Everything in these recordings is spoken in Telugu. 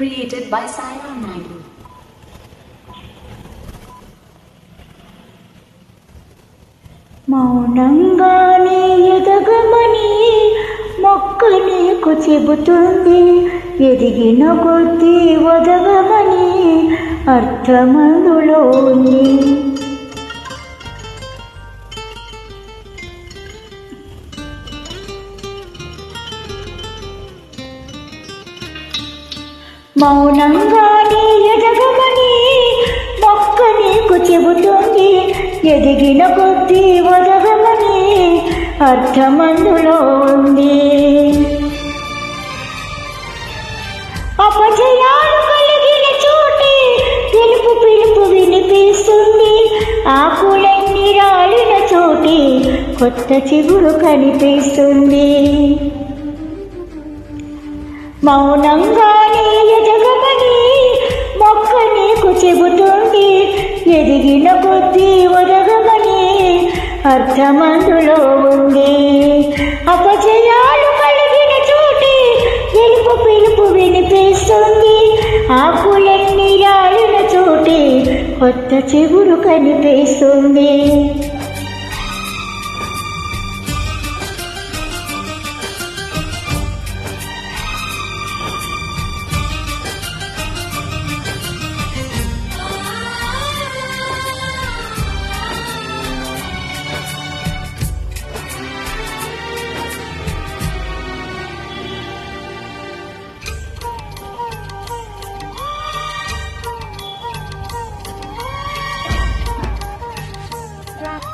created by Saira Naidu. మౌనంగానే ఎదగమని మొక్క నీకు చెబుతుంది, ఎదిగిన కొద్దీ ఒదగమని అర్థమందులో ఉంది. మౌనంగానే ఎదగమని మొక్క నీకు చెబుతుంది, ఎదిగిన కొద్దీ ఒదగమని అర్థమందులో ఉంది. అపజయాలు కలిగిన చోటే గెలుపు పిలుపు వినిపిస్తుంది, ఆకులన్నీ రాలిన చోటే కొత్త చిగురు కనిపిస్తుంది. మౌనంగానే ఎదగమని మొక్క నీకు చెబుతుంది, ఎదిగిన కొద్దీ ఒదగమని అర్థమందులో ఉంది. అపజయాలు కలిగిన చోటే గెలుపు పిలుపు వినిపిస్తుంది, ఆకులన్నీ రాలిన చోటే కొత్త చిగురు కనిపిస్తుంది.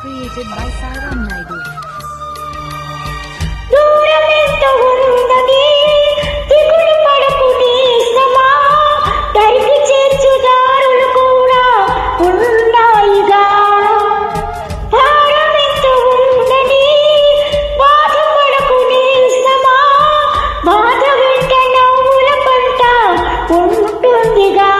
Created by Saira Naidu. దూరమెంతో ఉన్నది దిగులు పడకు నేస్తమా, దరికి చేర్చు దారులు కూడా ఉన్నాయిగా. భారమెంతో ఉన్నది బాధపడకు నేస్తమా, బాధ వెంట నవ్వుల పంట ఉంటుందిగా.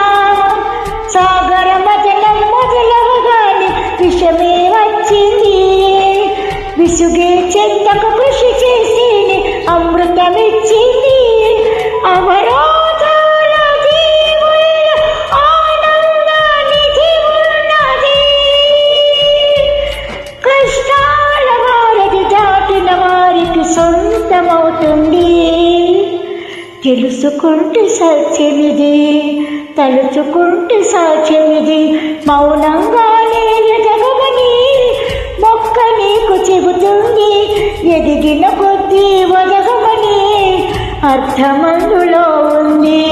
సాగర మదనం మొదలవగానే విషమే వచ్చింది, విసుగే చెందక కృషి చేసి అమృతమిచ్చింది. అవరోధాల జీవుల్లో ఆనందానిధి ఉన్నది, కష్టాల వారధి దాటిన వారికి సొంతమవుతుంది. తెలుసుకుంటే సత్యమిది, తలుచుకుంటే సాధ్యమిది. మౌనంగానే ఎదగమని మొక్క నీకు చెబుతుంది, ఎదిగిన కొద్దీ ఒదగమని అర్థమందులో ఉంది.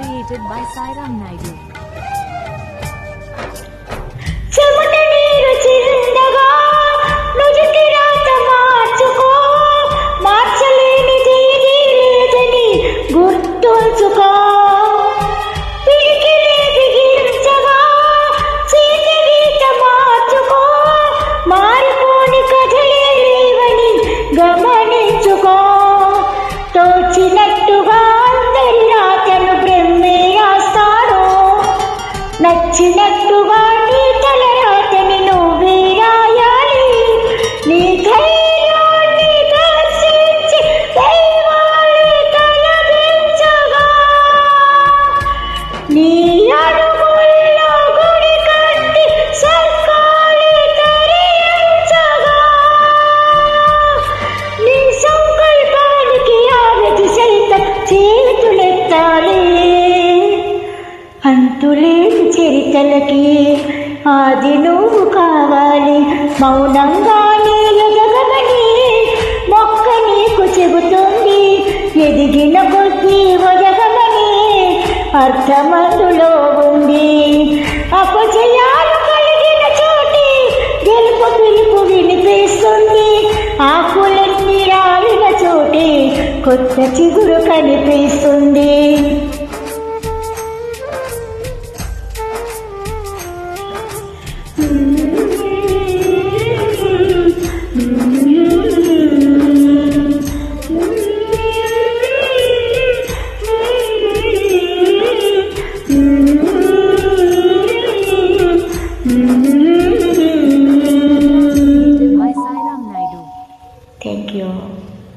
Created by Saira Naidu. చెమట నీరు చిందగా నుజుటి రాత మార్చుకో, మార్చలేనిది ఏదీ లేదని గుర్తుంచుకో. పిడికిలి బిగించగా చేతి గీత మార్చుకో, మారిపోని కథలే లేవని గమనించుకో. తోచినట్టుగా అందరి రాతను బ్రహ్మే రాస్తాడు, నచ్చినట్టుగా నీ తల రాతని నువ్వే రాయాలి. నీ ధైర్యాన్ని దర్శించి దైవాన్ని తలదించగా, నీ అడుగుల్లో గుడి కట్టి స్వర్గాన్ని తరించగా, నీ సంకల్పానికి ఆగతి సైతం చేతులెత్తాలి. అంతులేని చరితలకి ఆది నువ్వు కావాలి. మౌనంగానే ఎదగమని మొక్క నీకు చెబుతుంది, ఎదిగిన కొద్దీ ఒదగమని అర్థమందులో ఉంది. అపజయాలు కలిగిన చోటే గెలుపు పిలుపు వినిపిస్తుంది, ఆకులన్నీ రాలిన చోటే కొత్త చిగురు కనిపిస్తుంది.